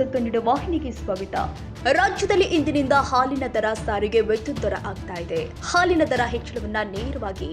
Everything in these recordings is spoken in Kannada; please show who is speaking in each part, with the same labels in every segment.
Speaker 1: ನ್ಯೂಸ್ ಕನ್ನಡ ವಾಹಿನಿಗೆ ಸ್ವಾಗತ. ರಾಜ್ಯದಲ್ಲಿ ಇಂದಿನಿಂದ ಹಾಲಿನ ದರ ಸಾರಿಗೆ ವಿದ್ಯುತ್ ದರ ಆಗ್ತಾ ಇದೆ. ಹಾಲಿನ ದರ ಹೆಚ್ಚಳವನ್ನ ನೇರವಾಗಿ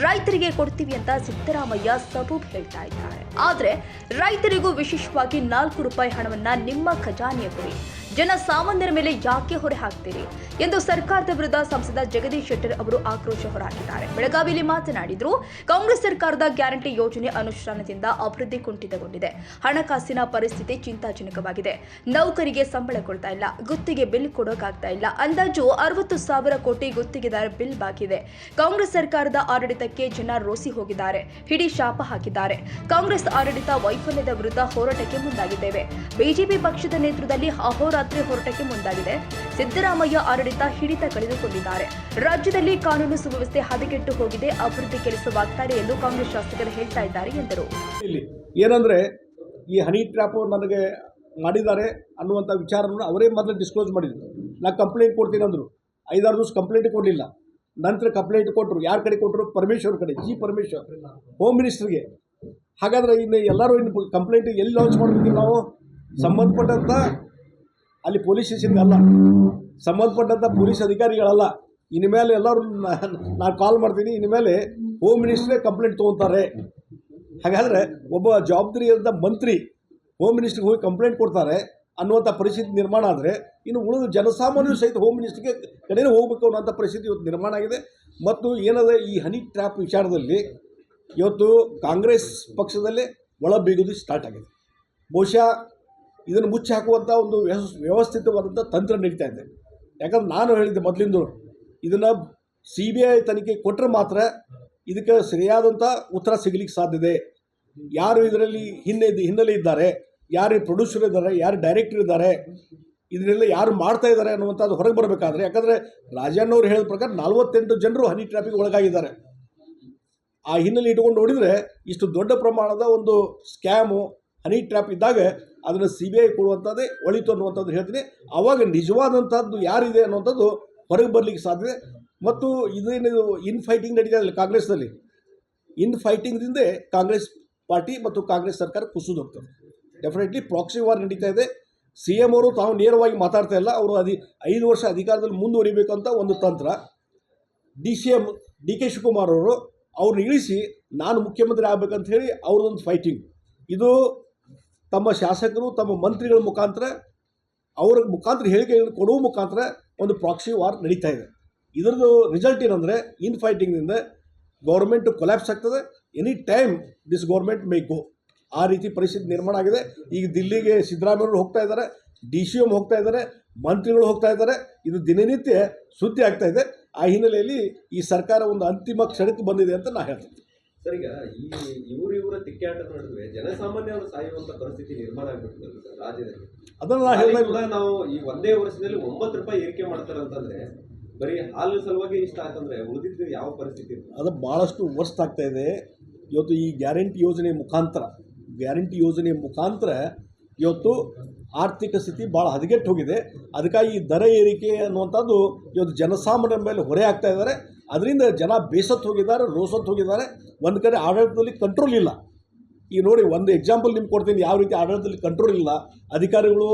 Speaker 1: ರೈತರಿಗೆ ಕೊಡ್ತೀವಿ ಅಂತ ಸಿದ್ದರಾಮಯ್ಯ ಸಬೂಬ್ ಹೇಳ್ತಾ ಇದ್ದಾರೆ. ಆದ್ರೆ ರೈತರಿಗೂ ವಿಶೇಷವಾಗಿ 4 ರೂಪಾಯಿ ಹಣವನ್ನ ನಿಮ್ಮ ಖಜಾನೆಯ ಕೊಡಿ, ಜನಸಾಮಾನ್ಯರ ಮೇಲೆ ಯಾಕೆ ಹೊರೆ ಹಾಕ್ತೀರಿ ಎಂದು ಸರ್ಕಾರದ ವಿರುದ್ಧ ಸಂಸದ ಜಗದೀಶ್ ಶೆಟ್ಟರ್ ಅವರು ಆಕ್ರೋಶ ಹೊರಹಾಕಿದ್ದಾರೆ. ಬೆಳಗಾವಿಯಲ್ಲಿ ಮಾತನಾಡಿದ್ರು, ಕಾಂಗ್ರೆಸ್ ಸರ್ಕಾರದ ಗ್ಯಾರಂಟಿ ಯೋಜನೆ ಅನುಷ್ಠಾನದಿಂದ ಅಭಿವೃದ್ಧಿ ಕುಂಠಿತಗೊಂಡಿದೆ. ಹಣಕಾಸಿನ ಪರಿಸ್ಥಿತಿ ಚಿಂತಾಜನಕವಾಗಿದೆ. ನೌಕರಿಗೆ ಸಂಬಳ ಕೊಡ್ತಾ ಇಲ್ಲ, ಗುತ್ತಿಗೆ ಬಿಲ್ ಕೊಡೋಕಾಗ್ತಾ ಇಲ್ಲ. ಅಂದಾಜು 60,000 ಕೋಟಿ ಗುತ್ತಿಗೆದಾರ ಬಿಲ್ ಬಾಕಿ ಇದೆ. ಕಾಂಗ್ರೆಸ್ ಸರ್ಕಾರದ ಆಡಳಿತಕ್ಕೆ ಜನ ರೋಸಿ ಹೋಗಿದ್ದಾರೆ, ಹಿಡಿ ಶಾಪ ಹಾಕಿದ್ದಾರೆ. ಕಾಂಗ್ರೆಸ್ ಆಡಳಿತ ವೈಫಲ್ಯದ ವಿರುದ್ಧ ಹೋರಾಟಕ್ಕೆ ಮುಂದಾಗಿದ್ದೇವೆ. ಬಿಜೆಪಿ ಪಕ್ಷದ ನೇತೃತ್ವದಲ್ಲಿ ಅಹೋರಾತ್ರಿ ಹೋರಾಟಕ್ಕೆ ಮುಂದಾಗಿದೆ. ಸಿದ್ದರಾಮಯ್ಯ ಆಡಳಿತ ಹಿಡಿತ ಕಳೆದುಕೊಂಡಿದ್ದಾರೆ. ರಾಜ್ಯದಲ್ಲಿ ಕಾನೂನು ಸುವ್ಯವಸ್ಥೆ ಹದಗೆಟ್ಟು ಹೋಗಿದೆ, ಅಭಿವೃದ್ಧಿ ಕೆಲಸವಾಗ್ತಾ ಇದೆ ಎಂದು ಕಾಂಗ್ರೆಸ್ ಶಾಸಕರು ಹೇಳ್ತಾ ಇದ್ದಾರೆ ಎಂದರು.
Speaker 2: ಇಲ್ಲಿ ಏನಂದ್ರೆ ಈ ಹನಿ ಟ್ರ್ಯಾಪ್ ನನಗೆ ಮಾಡಿದ್ದಾರೆ ಅನ್ನುವಂಥ ವಿಚಾರವನ್ನು ಅವರೇ ಮೊದಲು ಡಿಸ್ಕ್ಲೋಸ್ ಮಾಡಿದ್ರು. ನಾನು ಕಂಪ್ಲೇಂಟ್ ಕೊಡ್ತೀನಿ ಅಂದರು. 5-6 ದಿವಸ ಕಂಪ್ಲೇಂಟ್ ಕೊಡಲಿಲ್ಲ. ನಂತರ ಕಂಪ್ಲೇಂಟ್ ಕೊಟ್ಟರು. ಯಾರ ಕಡೆ ಕೊಟ್ಟರು? ಪರಮೇಶ್ವರ್ ಕಡೆ, ಜಿ ಪರಮೇಶ್ವರ್, ಹೋಮ್ ಮಿನಿಸ್ಟರ್ಗೆ. ಹಾಗಾದರೆ ಇನ್ನು ಎಲ್ಲರೂ ಇನ್ನು ಕಂಪ್ಲೇಂಟ್ ಎಲ್ಲಿ ಲಾಂಚ್ ಮಾಡಬೇಕಿಲ್ಲ ನಾವು? ಸಂಬಂಧಪಟ್ಟಂಥ ಅಲ್ಲಿ ಪೊಲೀಸ್ ಸ್ಟೇಷನ್ಗೆ ಅಲ್ಲ, ಸಂಬಂಧಪಟ್ಟಂಥ ಪೊಲೀಸ್ ಅಧಿಕಾರಿಗಳಲ್ಲ. ಇನ್ಮೇಲೆ ಎಲ್ಲರೂ ನಾನು ಕಾಲ್ ಮಾಡ್ತೀನಿ, ಇನ್ಮೇಲೆ ಹೋಮ್ ಮಿನಿಸ್ಟ್ರೇ ಕಂಪ್ಲೇಂಟ್ ತೊಗೊತಾರೆ. ಹಾಗಾದರೆ ಒಬ್ಬ ಜವಾಬ್ದಾರಿಯಾದ ಮಂತ್ರಿ ಹೋಮ್ ಮಿನಿಸ್ಟ್ರಿಗೆ ಹೋಗಿ ಕಂಪ್ಲೇಂಟ್ ಕೊಡ್ತಾರೆ ಅನ್ನುವಂಥ ಪರಿಸ್ಥಿತಿ ನಿರ್ಮಾಣ ಆದರೆ ಇನ್ನು ಉಳಿದ ಜನಸಾಮಾನ್ಯರು ಸಹಿತ ಹೋಮ್ ಮಿನಿಸ್ಟ್ರಿಗೆ ಕಡೆನೇ ಹೋಗಬೇಕು ಅನ್ನೋಂಥ ಪರಿಸ್ಥಿತಿ ಇವತ್ತು ನಿರ್ಮಾಣ ಆಗಿದೆ. ಮತ್ತು ಏನದೆ ಈ ಹನಿ ಟ್ರ್ಯಾಪ್ ವಿಚಾರದಲ್ಲಿ ಇವತ್ತು ಕಾಂಗ್ರೆಸ್ ಪಕ್ಷದಲ್ಲೇ ಒಳಬೀಗೋದು ಸ್ಟಾರ್ಟ್ ಆಗಿದೆ. ಬಹುಶಃ ಇದನ್ನು ಮುಚ್ಚಿ ಹಾಕುವಂಥ ಒಂದು ವ್ಯವಸ್ಥಿತವಾದಂಥ ತಂತ್ರ ನಡೀತಾ ಇದೆ. ಯಾಕಂದ್ರೆ ನಾನು ಹೇಳಿದ್ದೆ ಮೊದಲಿಂದ, ಇದನ್ನು CBI ತನಿಖೆ ಕೊಟ್ಟರೆ ಮಾತ್ರ ಇದಕ್ಕೆ ಸರಿಯಾದಂಥ ಉತ್ತರ ಸಿಗಲಿಕ್ಕೆ ಸಾಧ್ಯತೆ. ಯಾರು ಇದರಲ್ಲಿ ಹಿನ್ನೆಲೆ ಇದ್ದಾರೆ, ಯಾರು ಪ್ರೊಡ್ಯೂಸರ್ ಇದ್ದಾರೆ, ಯಾರು ಡೈರೆಕ್ಟರ್ ಇದ್ದಾರೆ, ಇದನ್ನೆಲ್ಲ ಯಾರು ಮಾಡ್ತಾ ಇದ್ದಾರೆ ಅನ್ನುವಂಥದ್ದು ಹೊರಗೆ ಬರಬೇಕಾದ್ರೆ, ಯಾಕಂದರೆ ರಾಜಣ್ಣವ್ರು ಹೇಳಿದ ಪ್ರಕಾರ 48 ಜನರು ಹನಿ ಟ್ರ್ಯಾಪಿಗೆ ಒಳಗಾಗಿದ್ದಾರೆ. ಆ ಹಿನ್ನೆಲೆ ಇಟ್ಕೊಂಡು ನೋಡಿದರೆ ಇಷ್ಟು ದೊಡ್ಡ ಪ್ರಮಾಣದ ಒಂದು ಸ್ಕ್ಯಾಮು ಹನಿ ಟ್ರ್ಯಾಪ್ ಇದ್ದಾಗ ಅದನ್ನು CBI ಕೊಡುವಂಥದ್ದೇ ಒಳಿತು ಅನ್ನುವಂಥದ್ದು ಹೇಳ್ತೀನಿ. ಆವಾಗ ನಿಜವಾದಂಥದ್ದು ಯಾರಿದೆ ಅನ್ನುವಂಥದ್ದು ಹೊರಗೆ ಬರಲಿಕ್ಕೆ ಸಾಧ್ಯತೆ. ಮತ್ತು ಇದೇನಿದು ಇನ್ ಫೈಟಿಂಗ್ ನಡೀತಾ ಇಲ್ಲ ಕಾಂಗ್ರೆಸ್ನಲ್ಲಿ, ಇನ್ ಫೈಟಿಂಗ್ದಿಂದ ಕಾಂಗ್ರೆಸ್ ಪಾರ್ಟಿ ಮತ್ತು ಕಾಂಗ್ರೆಸ್ ಸರ್ಕಾರ ಕುಸಿದು ಹೋಗ್ತದೆ. ಡೆಫಿನೆಟ್ಲಿ ಪ್ರಾಕ್ಸಿ ವಾರ್ ನಡೀತಾ ಇದೆ. CM ಅವರು ತಾವು ನೇರವಾಗಿ ಮಾತಾಡ್ತಾ ಇಲ್ಲ. ಅವರು 5 ವರ್ಷ ಅಧಿಕಾರದಲ್ಲಿ ಮುಂದುವರಿಬೇಕಂತ ಒಂದು ತಂತ್ರ. DK ಶಿವಕುಮಾರ್ ಅವರು ಅವ್ರನ್ನ ಇಳಿಸಿ ನಾನು ಮುಖ್ಯಮಂತ್ರಿ ಆಗಬೇಕಂತ ಹೇಳಿ ಅವ್ರದ್ದೊಂದು ಫೈಟಿಂಗ್. ಇದು ತಮ್ಮ ಶಾಸಕರು ತಮ್ಮ ಮಂತ್ರಿಗಳ ಮುಖಾಂತರ ಅವರ ಮುಖಾಂತರ ಹೇಳಿಕೆಗಳನ್ನು ಕೊಡುವ ಮುಖಾಂತರ ಒಂದು ಪ್ರಾಕ್ಸಿ ವಾರ್ ನಡೀತಾ ಇದೆ. ಇದರದ್ದು ರಿಸಲ್ಟ್ ಏನಂದರೆ ಇನ್ ಫೈಟಿಂಗ್ನಿಂದ ಗೌರ್ಮೆಂಟು ಕೊಲ್ಯಾಪ್ಸ್ ಆಗ್ತದೆ. Any time this government may go. ಆ ರೀತಿ ಪರಿಸ್ಥಿತಿ ನಿರ್ಮಾಣ ಆಗಿದೆ. ಈಗ ದಿಲ್ಲಿಗೆ ಸಿದ್ದರಾಮಯ್ಯವರು ಹೋಗ್ತಾ ಇದ್ದಾರೆ, DCM ಹೋಗ್ತಾ ಇದ್ದಾರೆ, ಮಂತ್ರಿಗಳು ಹೋಗ್ತಾ ಇದ್ದಾರೆ. ಇದು ದಿನನಿತ್ಯ ಸುದ್ದಿ ಆಗ್ತಾ ಇದೆ. ಆ ಹಿನ್ನೆಲೆಯಲ್ಲಿ ಈ ಸರ್ಕಾರ ಒಂದು ಅಂತಿಮ ಕ್ಷಣಕ್ಕೆ ಬಂದಿದೆ ಅಂತ ನಾನು ಹೇಳ್ತೀನಿ.
Speaker 3: ಸರ್, ಈಗ ಇವರ ತಿಕ್ಕಾಟದ ನಡುವೆ ಜನಸಾಮಾನ್ಯರು ಸಾಯುವಂತ ಪರಿಸ್ಥಿತಿ ನಿರ್ಮಾಣ ಆಗ್ಬಿಟ್ಟಿದೆ ಸರ್ ರಾಜ್ಯದಲ್ಲಿ.
Speaker 2: ಅದನ್ನು
Speaker 3: ನಾವು ಈ ಒಂದೇ ವರ್ಷದಲ್ಲಿ 9 ರೂಪಾಯಿ ಏರಿಕೆ ಮಾಡ್ತಾರೆ ಅಂತಂದ್ರೆ ಬರೀ ಹಾಲು ಸಲುವಾಗಿ ಇಷ್ಟ ಆಯ್ತಂದ್ರೆ ಉಳಿದಿದ್ದು ಯಾವ ಪರಿಸ್ಥಿತಿ?
Speaker 2: ಅದು ಭಾಳಷ್ಟು ವರ್ಸ್ಟ್ ಆಗ್ತಾ ಇದೆ. ಇವತ್ತು ಈ ಗ್ಯಾರಂಟಿ ಯೋಜನೆ ಮುಖಾಂತರ ಇವತ್ತು ಆರ್ಥಿಕ ಸ್ಥಿತಿ ಭಾಳ ಹದಗೆಟ್ಟು ಹೋಗಿದೆ. ಅದಕ್ಕಾಗಿ ಈ ದರ ಏರಿಕೆ ಅನ್ನುವಂಥದ್ದು ಇವತ್ತು ಜನಸಾಮಾನ್ಯರ ಮೇಲೆ ಹೊರೆ ಆಗ್ತಾ ಇದ್ದಾರೆ. ಅದರಿಂದ ಜನ ಬೇಸತ್ತು ಹೋಗಿದ್ದಾರೆ, ರೋಸತ್ತು ಹೋಗಿದ್ದಾರೆ. ಒಂದು ಕಡೆ ಆಡಳಿತದಲ್ಲಿ ಕಂಟ್ರೋಲ್ ಇಲ್ಲ. ಈಗ ನೋಡಿ, ಒಂದು ಎಕ್ಸಾಂಪಲ್ ನಿಮ್ಗೆ ಕೊಡ್ತೀನಿ, ಯಾವ ರೀತಿ ಆಡಳಿತದಲ್ಲಿ ಕಂಟ್ರೋಲ್ ಇಲ್ಲ. ಅಧಿಕಾರಿಗಳು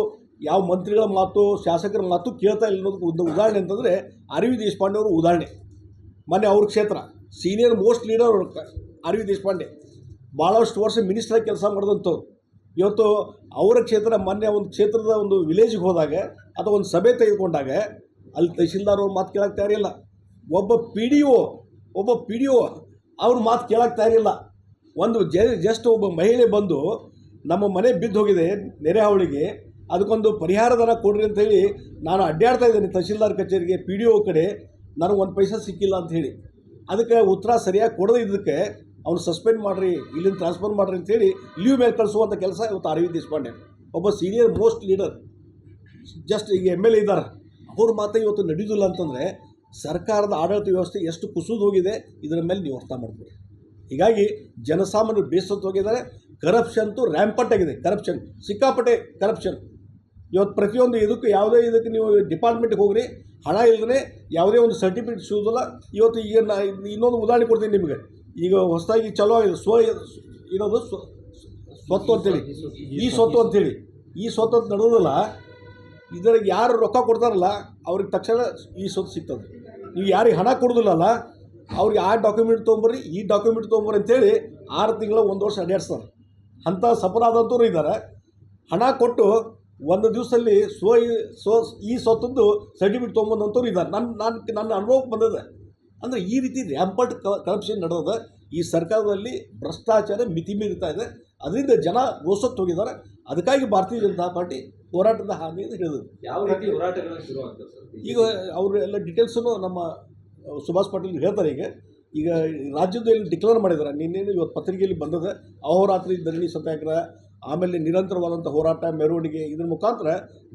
Speaker 2: ಯಾವ ಮಂತ್ರಿಗಳ ಮಾತು, ಶಾಸಕರ ಮಾತು ಕೇಳ್ತಾ ಇಲ್ಲ ಅನ್ನೋದಕ್ಕೆ ಒಂದು ಉದಾಹರಣೆ ಅಂತಂದರೆ RV ದೇಶಪಾಂಡೆ ಅವರು ಉದಾಹರಣೆ. ಮೊನ್ನೆ ಅವ್ರ ಕ್ಷೇತ್ರ senior most leader RV Deshpande, ಭಾಳಷ್ಟು ವರ್ಷ ಮಿನಿಸ್ಟ್ರಾಗಿ ಕೆಲಸ ಮಾಡಿದಂಥವ್ರು. ಇವತ್ತು ಅವರ ಕ್ಷೇತ್ರ ಮೊನ್ನೆ ಒಂದು ಕ್ಷೇತ್ರದ ಒಂದು ವಿಲೇಜ್ಗೆ ಹೋದಾಗ ಅಥವಾ ಒಂದು ಸಭೆ ತೆಗೆದುಕೊಂಡಾಗ ಅಲ್ಲಿ ತಹಶೀಲ್ದಾರ್ ಅವ್ರ ಮಾತು ಕೇಳಕ್ಕೆ ತಯಾರಿಲ್ಲ. ಒಬ್ಬ ಪಿ ಡಿ ಒ ಅವ್ರ ಮಾತು ಕೇಳಕ್ಕೆ ತಯಾರಿಲ್ಲ. ಒಂದು ಜಸ್ಟ್ ಒಬ್ಬ ಮಹಿಳೆ ಬಂದು ನಮ್ಮ ಮನೆ ಬಿದ್ದು ಹೋಗಿದೆ ನೆರೆ ಹಾವಳಿಗೆ, ಅದಕ್ಕೊಂದು ಪರಿಹಾರ ಧನ ಕೊಡ್ರಿ ಅಂಥೇಳಿ ನಾನು ಅಡ್ಡಾಡ್ತಾ ಇದ್ದೇನೆ ತಹಶೀಲ್ದಾರ್ ಕಚೇರಿಗೆ, PDO ಕಡೆ, ನನಗೆ 1 ಪೈಸಾ ಸಿಕ್ಕಿಲ್ಲ ಅಂಥೇಳಿ. ಅದಕ್ಕೆ ಉತ್ತರ ಸರಿಯಾಗಿ ಕೊಡದೇ ಇದ್ದಕ್ಕೆ ಅವ್ನು ಸಸ್ಪೆಂಡ್ ಮಾಡಿರಿ, ಇಲ್ಲಿಂದ ಟ್ರಾನ್ಸ್ಫರ್ ಮಾಡಿರಿ ಅಂಥೇಳಿ ಲೀವ್ ಮೇಲೆ ಕಳಿಸುವಂಥ ಕೆಲಸ ಇವತ್ತು RV ದೇಶಪಾಂಡೆ, ಒಬ್ಬ ಸೀನಿಯರ್ ಮೋಸ್ಟ್ ಲೀಡರ್, ಜಸ್ಟ್ ಈಗ MLA ಇದ್ದಾರೆ, ಅವ್ರ ಮಾತೇ ಇವತ್ತು ನಡೆಯೋದಿಲ್ಲ ಅಂತಂದರೆ ಸರ್ಕಾರದ ಆಡಳಿತ ವ್ಯವಸ್ಥೆ ಎಷ್ಟು ಕುಸಿದು ಹೋಗಿದೆ ಇದರ ಮೇಲೆ ನೀವು ಅರ್ಥ ಮಾಡ್ತೀರಿ. ಹೀಗಾಗಿ ಜನಸಾಮಾನ್ಯರು ಬೇಸತ್ತು ಹೋಗಿದ್ದಾರೆ. ಕರಪ್ಷನ್ತು ರ್ಯಾಂಪಟ್ ಆಗಿದೆ. ಸಿಕ್ಕಾಪಟ್ಟೆ ಕರಪ್ಷನ್. ಇವತ್ತು ಪ್ರತಿಯೊಂದು ಇದಕ್ಕೂ ಯಾವುದೇ ಇದಕ್ಕೆ ನೀವು ಡಿಪಾರ್ಟ್ಮೆಂಟ್ಗೆ ಹೋಗ್ರಿ, ಹಣ ಇಲ್ಲದೇ ಯಾವುದೇ ಒಂದು ಸರ್ಟಿಫಿಕೇಟ್ ಸಿಗೋದಿಲ್ಲ. ಇವತ್ತು ಈಗ ಇನ್ನೊಂದು ಉದಾಹರಣೆ ಕೊಡ್ತೀನಿ ನಿಮಗೆ. ಈಗ ಹೊಸದಾಗಿ ಚಲೋ ಆಗಿದೆ ಇರೋದು ಸ್ವತ್ತು ಅಂತೇಳಿ, ಈ ಸ್ವತ್ತು ಅಂತೇಳಿ ಈ ಸ್ವತ್ತು ನಡೆಯೋದಿಲ್ಲ, ಇದ್ರಾಗ ಯಾರು ರೊಕ್ಕ ಕೊಡ್ತಾರಲ್ಲ ಅವ್ರಿಗೆ ತಕ್ಷಣ ಈ ಸ್ವತ್ತು ಸಿಗ್ತದೆ. ನೀವು ಯಾರಿಗೆ ಹಣ ಕೊಡೋದಿಲ್ಲಲ್ಲ ಅವ್ರಿಗೆ ಆ ಡಾಕ್ಯುಮೆಂಟ್ ತೊಗೊಂಬರ್ರಿ, ಈ ಡಾಕ್ಯುಮೆಂಟ್ ತೊಗೊಂಬರ್ರಿ ಅಂತೇಳಿ 6 ತಿಂಗಳ 1 ವರ್ಷ ಅಡ್ಯಾಡ್ಸ್ತಾರೆ. ಅಂಥ ಸಫರಾದಂಥವ್ರು ಇದ್ದಾರೆ. ಹಣ ಕೊಟ್ಟು ಒಂದು ದಿವಸದಲ್ಲಿ ಈ ಸ್ವತ್ತದ್ದು ಸರ್ಟಿಫಿಕೇಟ್ ತೊಗೊಂಬಂದಂಥವ್ರು ಇದ್ದಾರೆ. ನನ್ನ ಅನುಭವಕ್ಕೆ ಬಂದಿದೆ. ಅಂದರೆ ಈ ರೀತಿ ರ್ಯಾಂಪರ್ಟ್ ಕರಪ್ಷನ್ ನಡೆದ ಈ ಸರ್ಕಾರದಲ್ಲಿ ಭ್ರಷ್ಟಾಚಾರ ಮಿತಿ ಮೀರ್ತಾ ಇದೆ. ಅದರಿಂದ ಜನ ರೋಸಕ್ಕೆ ಹೋಗಿದ್ದಾರೆ. ಅದಕ್ಕಾಗಿ ಭಾರತೀಯ ಜನತಾ ಪಾರ್ಟಿ ಹೋರಾಟದ ಹಾನಿ ಅಂತ ಹೇಳಿದ್ರು.
Speaker 3: ಯಾವ ರೀತಿ ಹೋರಾಟಗಳು ಶುರು ಆಗ್ತದೆ ಸರ್?
Speaker 2: ಈಗ ಅವರು ಎಲ್ಲ ಡೀಟೇಲ್ಸನ್ನು ನಮ್ಮ ಸುಭಾಷ್ ಪಾಟೀಲ್ ಹೇಳ್ತಾರೆ. ಈಗ ರಾಜ್ಯದಲ್ಲಿ ಡಿಕ್ಲೇರ್ ಮಾಡಿದ್ದಾರೆ. ನಿನ್ನೇನು ಇವತ್ತು ಪತ್ರಿಕೆಯಲ್ಲಿ ಬಂದಿದೆ. ಅಹೋರಾತ್ರಿ ಧರಣಿ ಸತ್ಯಾಗ್ರಹ, ಆಮೇಲೆ ನಿರಂತರವಾದಂಥ ಹೋರಾಟ, ಮೆರವಣಿಗೆ, ಇದ್ರ ಮುಖಾಂತರ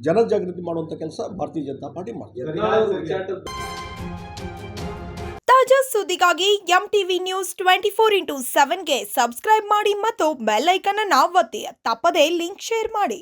Speaker 2: ಜನಜಾಗೃತಿ ಮಾಡುವಂಥ ಕೆಲಸ ಭಾರತೀಯ ಜನತಾ ಪಾರ್ಟಿ ಮಾಡ್ತಾರೆ.
Speaker 4: ತಾಜಾ ಸುದ್ದಿಗಾಗಿ MTV ನ್ಯೂಸ್ 24/7ಗೆ ಸಬ್ಸ್ಕ್ರೈಬ್ ಮಾಡಿ ಮತ್ತು ಬೆಲ್ ಐಕಾನ್ ಅನ್ನು ಒತ್ತಿ. ತಪ್ಪದೇ ಲಿಂಕ್ ಶೇರ್ ಮಾಡಿ.